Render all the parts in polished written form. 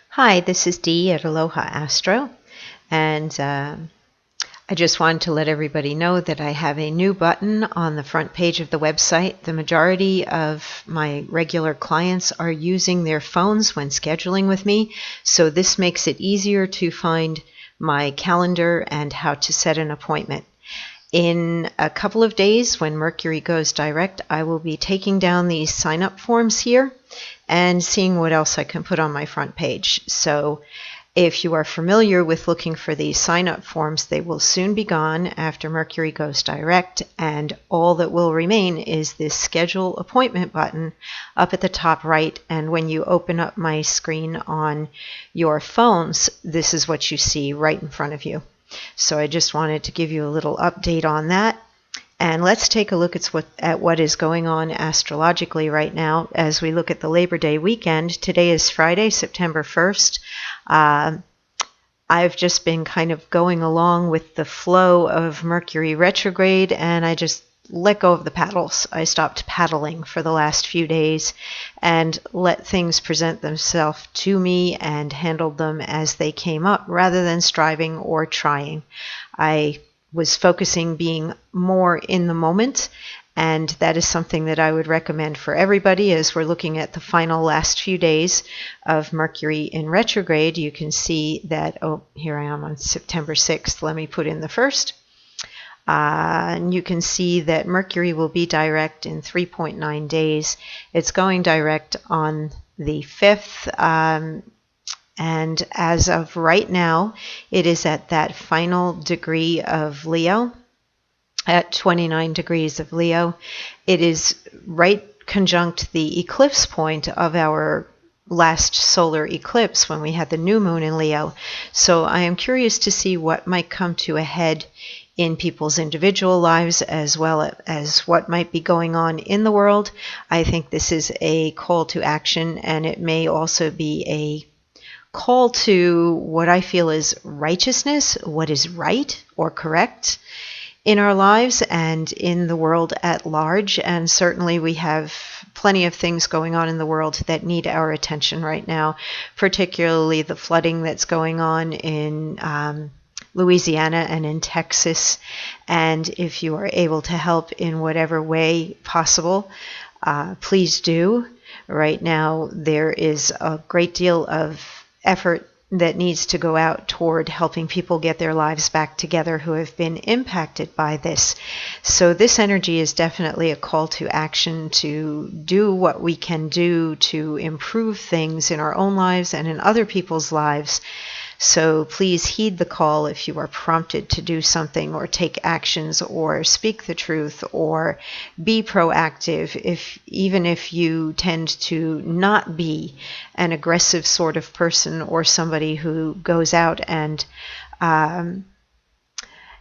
Hi, this is Dee at Aloha Astro, and I just wanted to let everybody know that I have a new button on the front page of the website. The majority of my regular clients are using their phones when scheduling with me, so this makes it easier to find my calendar and how to set an appointment. In a couple of days, when Mercury goes direct, I will be taking down these sign-up forms here and seeing what else I can put on my front page. So if you are familiar with looking for these sign-up forms, they will soon be gone after Mercury goes direct, and all that will remain is this schedule appointment button up at the top right. And when you open up my screen on your phones, this is what you see right in front of you. So I just wanted to give you a little update on that. And let's take a look at what is going on astrologically right now as we look at the Labor Day weekend. Today is Friday, September 1st. I've just been kind of going along with the flow of Mercury Retrograde, and I just let go of the paddles. I stopped paddling for the last few days and let things present themselves to me and handled them as they came up rather than striving or trying. I was focusing being more in the moment, and that is something that I would recommend for everybody as we're looking at the final last few days of Mercury in retrograde. You can see that, here I am on September 6th. Let me put in the 1st. And you can see that Mercury will be direct in 3.9 days. It's going direct on the 5th. And as of right now, it is at that final degree of Leo, at 29 degrees of Leo. It is right conjunct the eclipse point of our last solar eclipse when we had the new moon in Leo. So I am curious to see what might come to a head in people's individual lives as well as what might be going on in the world. I think this is a call to action, and it may also be a call to what I feel is righteousness, what is right or correct in our lives and in the world at large. And certainly we have plenty of things going on in the world that need our attention right now, particularly the flooding that's going on in Louisiana and in Texas. And if you are able to help in whatever way possible, please do. Right now there is a great deal of effort that needs to go out toward helping people get their lives back together who have been impacted by this. So this energy is definitely a call to action to do what we can do to improve things in our own lives and in other people's lives. So please heed the call if you are prompted to do something or take actions or speak the truth or be proactive, even if you tend to not be an aggressive sort of person or somebody who goes out and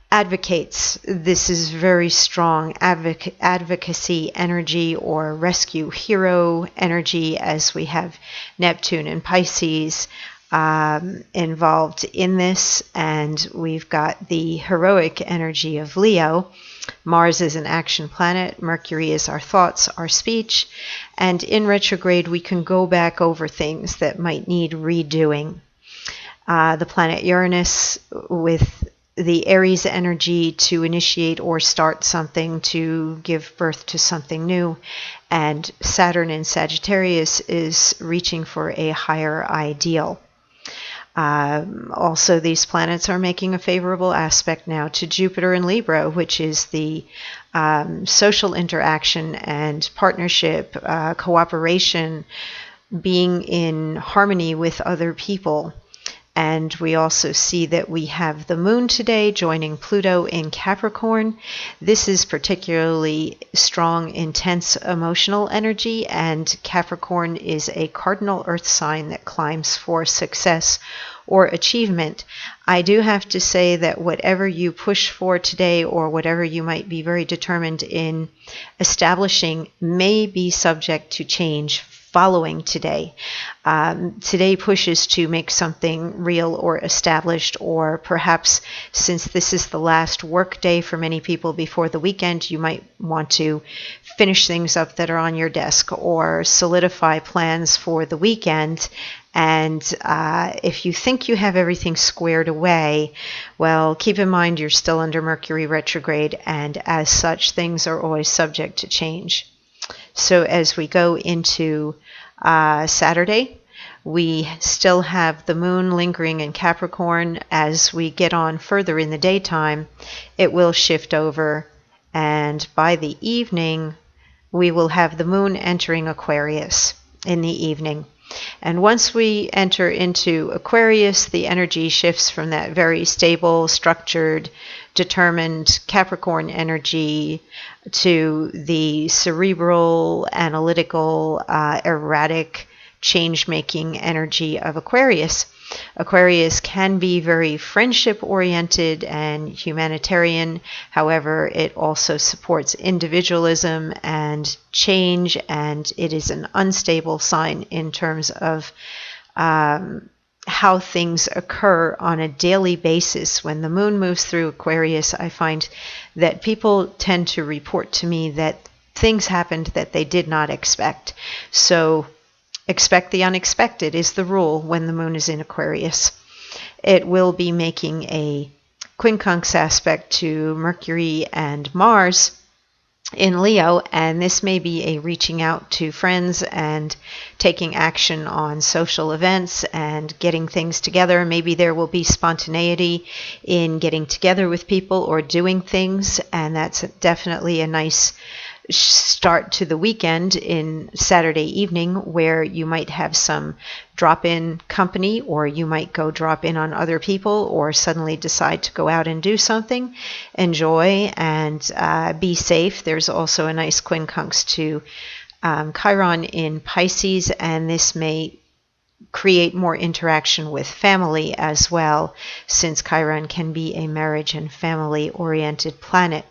advocates. This is very strong advocacy energy or rescue hero energy, as we have Neptune and Pisces involved in this, and we've got the heroic energy of Leo. Mars is an action planet. Mercury is our thoughts, our speech, and in retrograde we can go back over things that might need redoing. The planet Uranus with the Aries energy to initiate or start something, to give birth to something new, and Saturn in Sagittarius is reaching for a higher ideal. Also, these planets are making a favorable aspect now to Jupiter in Libra, which is the social interaction and partnership, cooperation, being in harmony with other people. And we also see that we have the moon today joining Pluto in Capricorn. This is particularly strong, intense emotional energy, and Capricorn is a cardinal earth sign that climbs for success or achievement. I do have to say that whatever you push for today or whatever you might be very determined in establishing may be subject to change following today. Today pushes to make something real or established, or perhaps since this is the last work day for many people before the weekend, you might want to finish things up that are on your desk or solidify plans for the weekend. And if you think you have everything squared away, well, keep in mind you're still under Mercury retrograde, and as such, things are always subject to change. So as we go into Saturday, we still have the moon lingering in Capricorn. As we get on further in the daytime, it will shift over, and by the evening, we will have the moon entering Aquarius in the evening. And once we enter into Aquarius, the energy shifts from that very stable, structured, determined Capricorn energy to the cerebral, analytical, erratic, change-making energy of Aquarius. Aquarius can be very friendship-oriented and humanitarian. However, it also supports individualism and change, and it is an unstable sign in terms of how things occur on a daily basis. When the moon moves through Aquarius, I find that people tend to report to me that things happened that they did not expect. So expect the unexpected is the rule when the moon is in Aquarius. It will be making a quincunx aspect to Mercury and Mars in Leo, and this may be a reaching out to friends and taking action on social events and getting things together. Maybe there will be spontaneity in getting together with people or doing things, and that's definitely a nice start to the weekend in Saturday evening, where you might have some drop-in company, or you might go drop in on other people, or suddenly decide to go out and do something. Enjoy and be safe. There's also a nice quincunx to Chiron in Pisces, and this may create more interaction with family as well, since Chiron can be a marriage and family-oriented planet.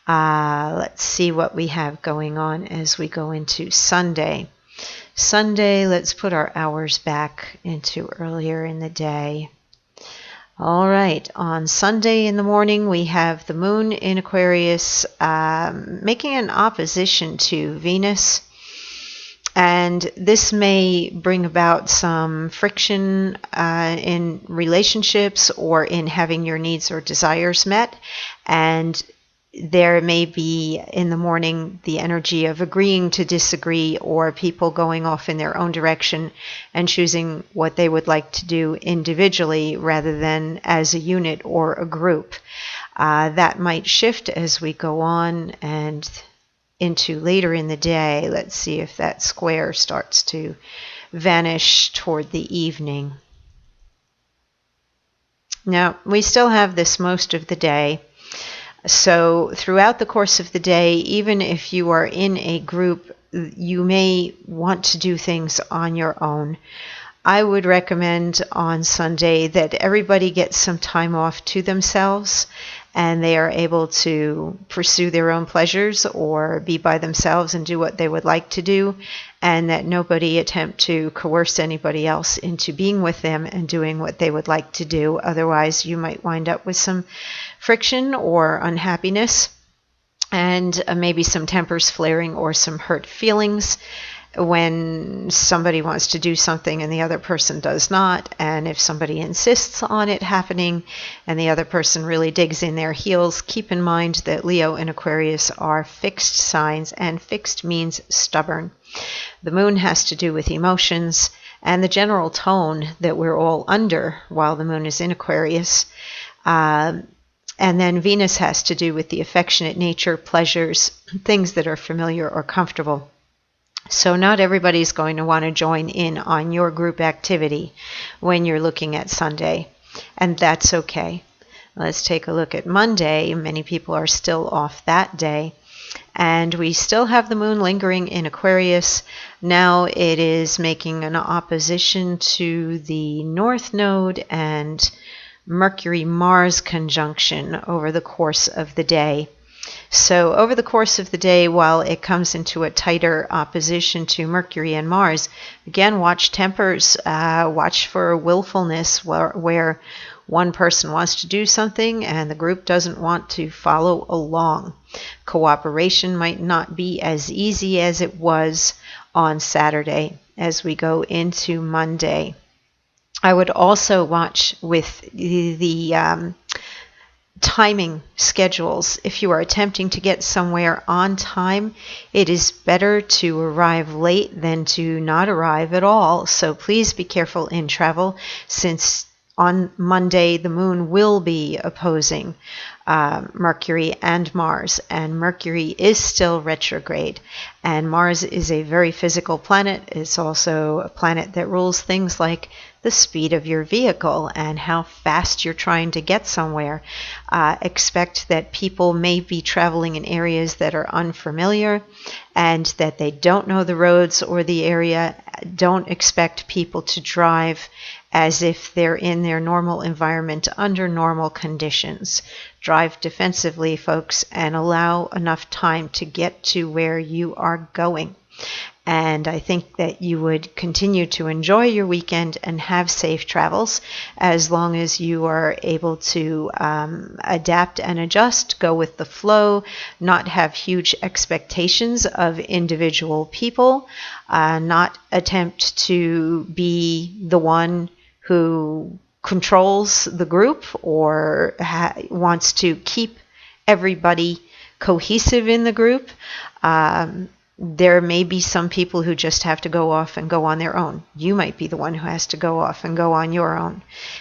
Let's see what we have going on as we go into Sunday. Sunday, let's put our hours back into earlier in the day. All right, on Sunday in the morning, we have the moon in Aquarius making an opposition to Venus. And this may bring about some friction in relationships or in having your needs or desires met. And there may be in the morning the energy of agreeing to disagree, or people going off in their own direction and choosing what they would like to do individually rather than as a unit or a group. That might shift as we go on and into later in the day. Let's see if that square starts to vanish toward the evening. Now, we still have this most of the day. So throughout the course of the day, even if you are in a group, you may want to do things on your own. I would recommend on Sunday that everybody gets some time off to themselves, and they are able to pursue their own pleasures or be by themselves and do what they would like to do, and that nobody attempt to coerce anybody else into being with them and doing what they would like to do. Otherwise, you might wind up with some friction or unhappiness, and maybe some tempers flaring or some hurt feelings when somebody wants to do something and the other person does not. And if somebody insists on it happening and the other person really digs in their heels, keep in mind that Leo and Aquarius are fixed signs, and fixed means stubborn. The moon has to do with emotions and the general tone that we're all under while the moon is in Aquarius. And then Venus has to do with the affectionate nature, pleasures, things that are familiar or comfortable. So not everybody's going to want to join in on your group activity when you're looking at Sunday, and that's okay. Let's take a look at Monday. Many people are still off that day, and we still have the moon lingering in Aquarius. Now it is making an opposition to the North Node and Mercury-Mars conjunction over the course of the day. So over the course of the day, while it comes into a tighter opposition to Mercury and Mars, again, watch tempers, watch for willfulness where one person wants to do something and the group doesn't want to follow along. Cooperation might not be as easy as it was on Saturday as we go into Monday. I would also watch with the timing schedules. If you are attempting to get somewhere on time, it is better to arrive late than to not arrive at all. So please be careful in travel, since on Monday the moon will be opposing Mercury and Mars, and Mercury is still retrograde, and Mars is a very physical planet. It's also a planet that rules things like the speed of your vehicle and how fast you're trying to get somewhere. Expect that people may be traveling in areas that are unfamiliar and that they don't know the roads or the area. Don't expect people to drive as if they're in their normal environment under normal conditions. Drive defensively, folks, and allow enough time to get to where you are going. And I think that you would continue to enjoy your weekend and have safe travels as long as you are able to adapt and adjust, go with the flow, not have huge expectations of individual people, not attempt to be the one who controls the group or wants to keep everybody cohesive in the group. There may be some people who just have to go off and go on their own. You might be the one who has to go off and go on your own.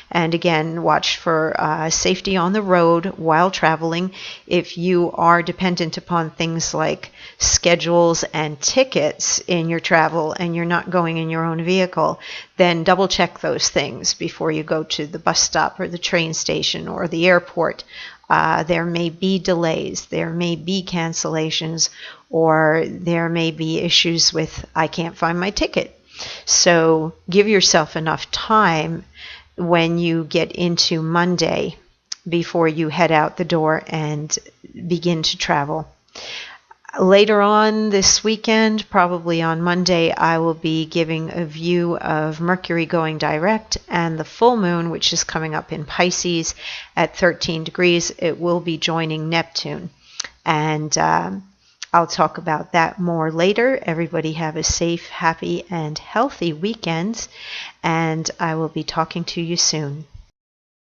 And again, watch for safety on the road while traveling. If you are dependent upon things like schedules and tickets in your travel and you're not going in your own vehicle, then double check those things before you go to the bus stop or the train station or the airport. There may be delays, there may be cancellations, or there may be issues with, I can't find my ticket. So give yourself enough time when you get into Monday before you head out the door and begin to travel. Later on this weekend, probably on Monday, I will be giving a view of Mercury going direct and the full moon, which is coming up in Pisces at 13 degrees. It will be joining Neptune. And I'll talk about that more later. Everybody have a safe, happy, and healthy weekend. And I will be talking to you soon.